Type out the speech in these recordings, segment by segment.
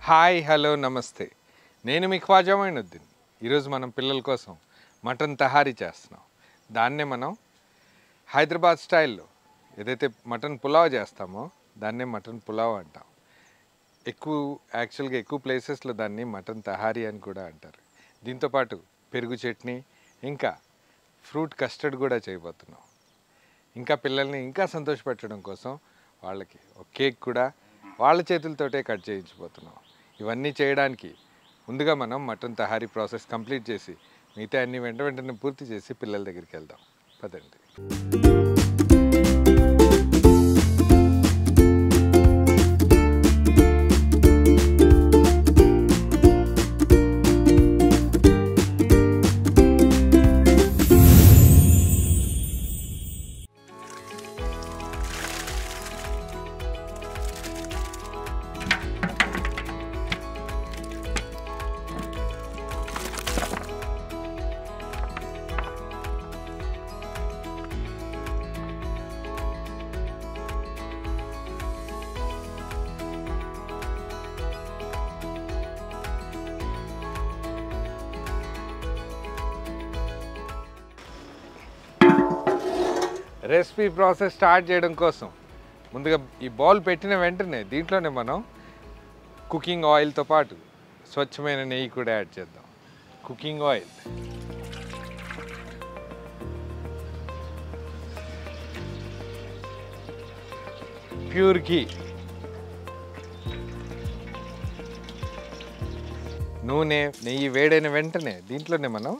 Hi hello నమస్తే నేను మీ ఖ్వాజా మొయినుద్దీన్. ఈరోజు మనం పిల్లల కోసం మటన్ తహారీ చేస్తున్నాం. దాన్నే మనం హైదరాబాద్ స్టైల్లో ఏదైతే మటన్ పులావ్ చేస్తామో దాన్నే మటన్ పులావ్ అంటాం. యాక్చువల్గా ఎక్కువ ప్లేసెస్లో దాన్ని మటన్ తహారీ అని కూడా అంటారు. దీంతోపాటు పెరుగు చట్నీ ఇంకా ఫ్రూట్ కస్టర్డ్ కూడా చేయబోతున్నాం. ఇంకా పిల్లల్ని ఇంకా సంతోషపెట్టడం కోసం వాళ్ళకి ఒక కేక్ కూడా వాళ్ళ చేతులతోటే కట్ చేయించబోతున్నాం. ఇవన్నీ చేయడానికి ముందుగా మనం మటన్ తహారీ ప్రాసెస్ కంప్లీట్ చేసి మిగతా అన్ని వెంటనే పూర్తి చేసి పిల్లల దగ్గరికి వెళ్దాం. పదండి. రెసిపీ ప్రాసెస్ స్టార్ట్ చేయడం కోసం ముందుగా ఈ బౌల్ పెట్టిన వెంటనే దీంట్లోనే మనం కుకింగ్ ఆయిల్తో పాటు స్వచ్ఛమైన నెయ్యి కూడా యాడ్ చేద్దాం. కుకింగ్ ఆయిల్, ప్యూర్ ఘీ, నూనె, నెయ్యి వేడైన వెంటనే దీంట్లోనే మనం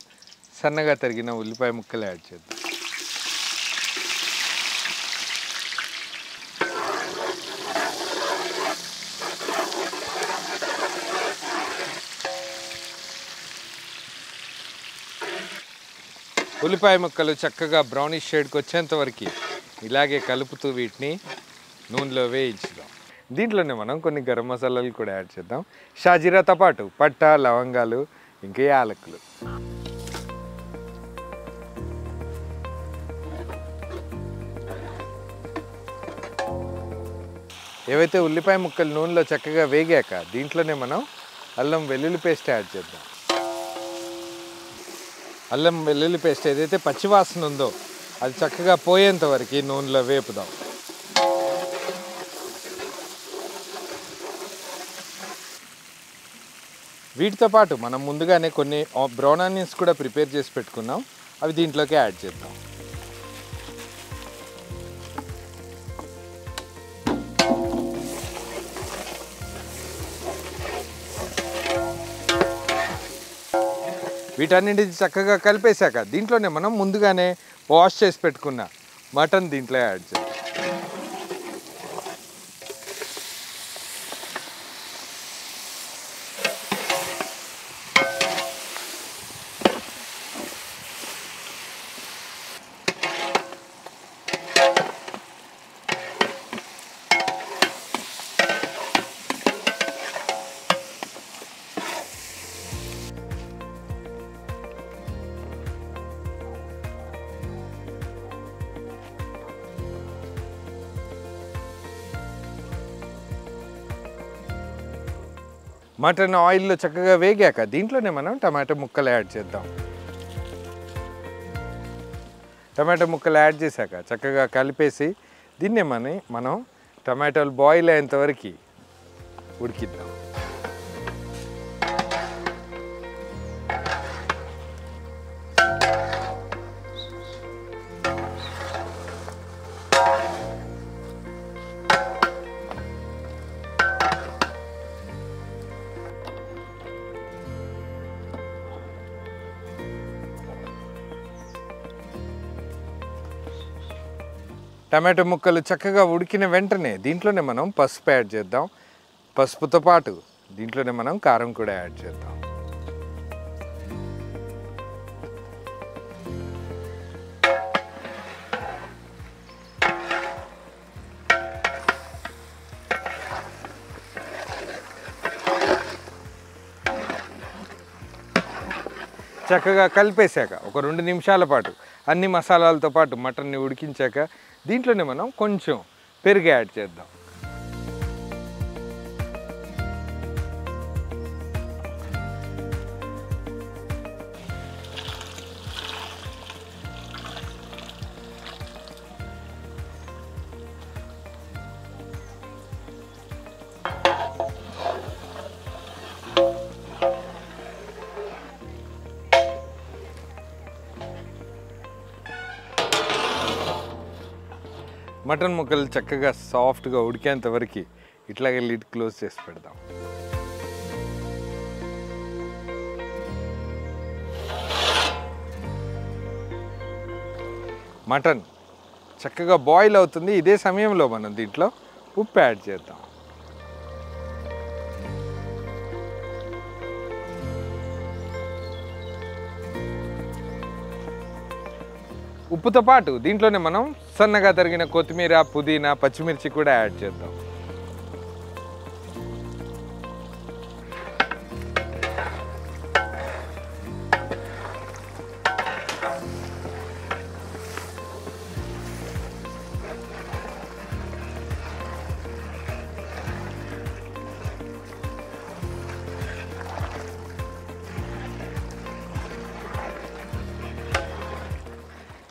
సన్నగా తరిగిన ఉల్లిపాయ ముక్కలు యాడ్ చేద్దాం. ఉల్లిపాయ ముక్కలు చక్కగా బ్రౌనిష్ షేడ్కి వచ్చేంత వరకు ఇలాగే కలుపుతూ వీటిని నూనెలో వేయించుదాం. దీంట్లోనే మనం కొన్ని గరం మసాలాలు కూడా యాడ్ చేద్దాం. షాజీరాతో పాటు పట్ట, లవంగాలు, ఇంకా యాలకులు. ఏవైతే ఉల్లిపాయ ముక్కలు నూనెలో చక్కగా వేగాక దీంట్లోనే మనం అల్లం వెల్లుల్లి పేస్ట్ యాడ్ చేద్దాం. అల్లం వెల్లుల్లి పేస్ట్ ఏదైతే పచ్చివాసన ఉందో అది చక్కగా పోయేంత వరకు నూనెలో వేపుదాం. వీటితో పాటు మనం ముందుగానే కొన్ని బ్రౌన్ ఆనియన్స్ కూడా ప్రిపేర్ చేసి పెట్టుకున్నాం. అవి దీంట్లోకి యాడ్ చేద్దాం. వీటన్నింటిని చక్కగా కలిపేశాక దీంట్లోనే మనం ముందుగానే వాష్ చేసి పెట్టుకున్న మటన్ దీంట్లో యాడ్ చేద్దాం. మటన్ ఆయిల్లో చక్కగా వేగాక దీంట్లోనే మనం టమాటో ముక్కలు యాడ్ చేద్దాం. టమాటో ముక్కలు యాడ్ చేశాక చక్కగా కలిపేసి దీన్నే మనం టమాటోలు బాయిల్ అయ్యేంత వరకు ఉడికిద్దాం. టమాటో ముక్కలు చక్కగా ఉడికిన వెంటనే దీంట్లోనే మనం పసుపు యాడ్ చేద్దాం. పసుపుతో పాటు దీంట్లోనే మనం కారం కూడా యాడ్ చేద్దాం. చక్కగా కలిపేశాక ఒక 2 నిమిషాల పాటు అన్ని మసాలాలతో పాటు మటన్ని ఉడికించాక దీంట్లోనే మనం కొంచెం పెరుగు యాడ్ చేద్దాం. మటన్ ముక్కలు చక్కగా సాఫ్ట్గా ఉడికేంత వరకు ఇట్లాగే లిడ్ క్లోజ్ చేసి పెడదాం. మటన్ చక్కగా బాయిల్ అవుతుంది. ఇదే సమయంలో మనం దీంట్లో ఉప్పు యాడ్ చేద్దాం. ఉప్పుతో పాటు దీంట్లోనే మనం సన్నగా తరిగిన కొత్తిమీర, పుదీనా, పచ్చిమిర్చి కూడా యాడ్ చేద్దాం.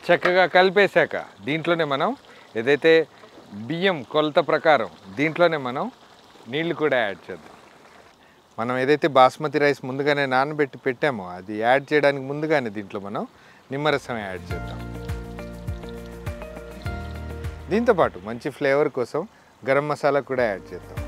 చక్కగా కలిపేశాక దీంట్లోనే మనం ఏదైతే బియ్యం కొలత ప్రకారం దీంట్లోనే మనం నీళ్లు కూడా యాడ్ చేద్దాం. మనం ఏదైతే బాస్మతి రైస్ ముందుగానే నానబెట్టి పెట్టామో అది యాడ్ చేయడానికి ముందుగానే దీంట్లో మనం నిమ్మరసం యాడ్ చేద్దాం. దీంతోపాటు మంచి ఫ్లేవర్ కోసం గరం మసాలా కూడా యాడ్ చేద్దాం.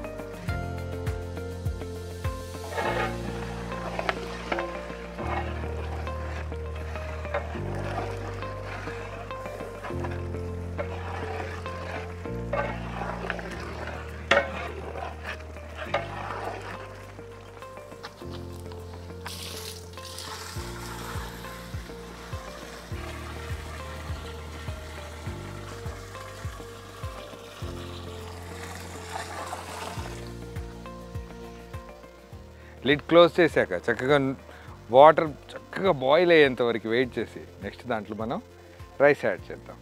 లిడ్ క్లోజ్ చేశాక చక్కగా వాటర్ చక్కగా బాయిల్ అయ్యేంత వరకు వెయిట్ చేసి నెక్స్ట్ దాంట్లో మనం రైస్ యాడ్ చేద్దాం.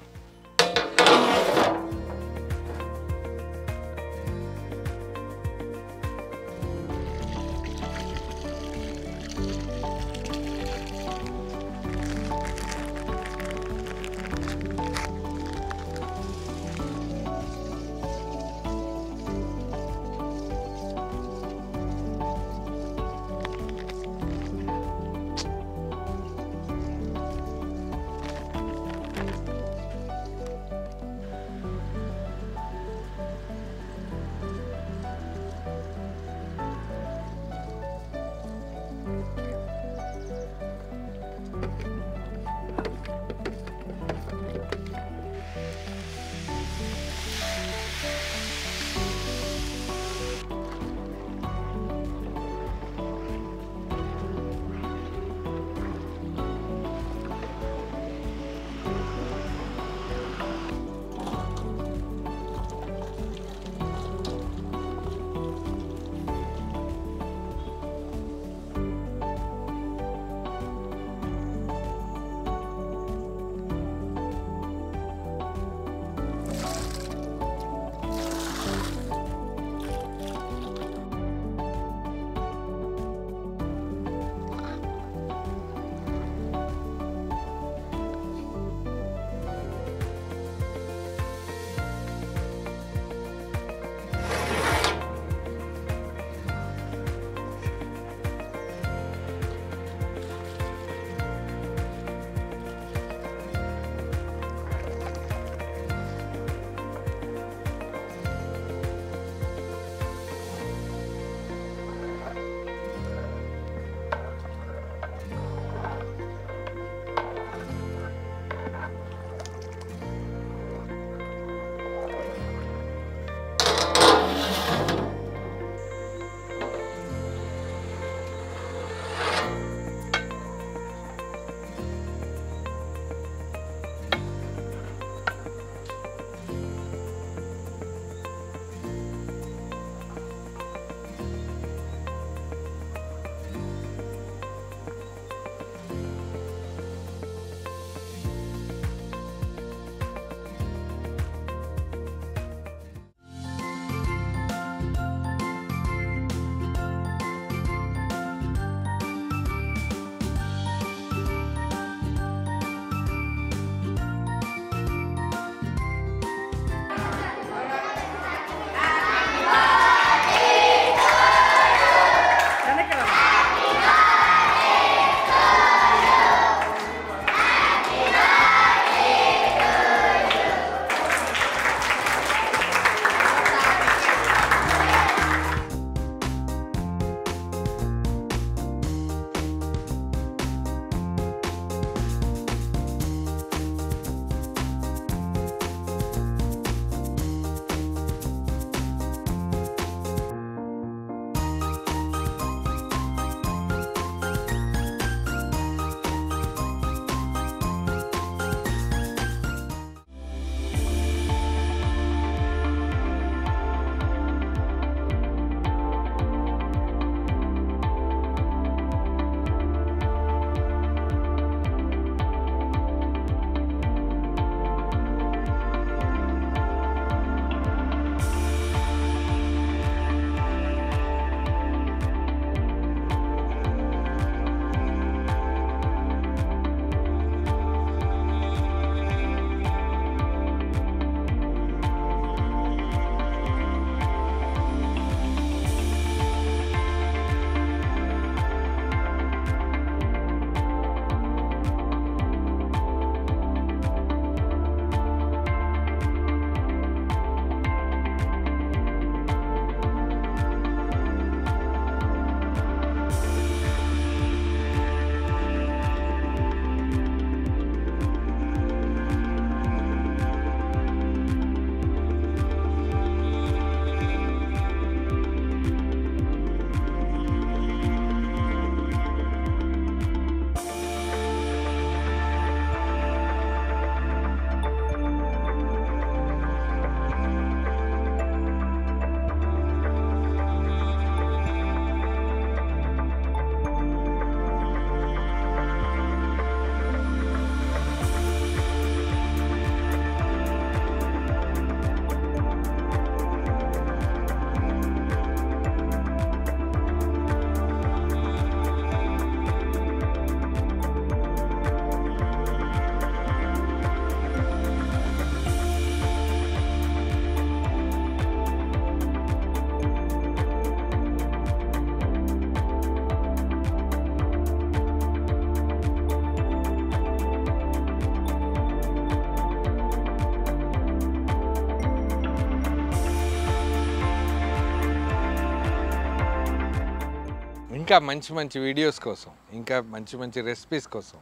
ఇంకా మంచి మంచి వీడియోస్ కోసం, ఇంకా మంచి మంచి రెసిపీస్ కోసం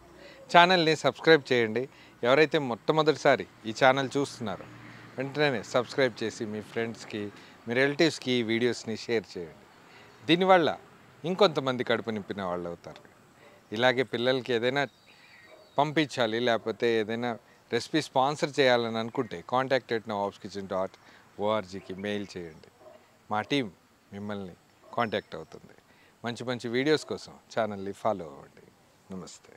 ఛానల్ని సబ్స్క్రైబ్ చేయండి. ఎవరైతే మొట్టమొదటిసారి ఈ ఛానల్ చూస్తున్నారో వెంటనే సబ్స్క్రైబ్ చేసి మీ ఫ్రెండ్స్కి, మీ రిలేటివ్స్కి ఈ వీడియోస్ని షేర్ చేయండి. దీనివల్ల ఇంకొంతమంది కడుపు నింపిన వాళ్ళు అవుతారు. ఇలాగే పిల్లలకి ఏదైనా పంపించాలి, లేకపోతే ఏదైనా రెసిపీ స్పాన్సర్ చేయాలని అనుకుంటే contact@nawabskitchen.orgకి మెయిల్ చేయండి. మా టీం మిమ్మల్ని కాంటాక్ట్ అవుతుంది. మంచి మంచి వీడియోస్ కోసం ఛానల్ని ఫాలో అవ్వండి. నమస్తే.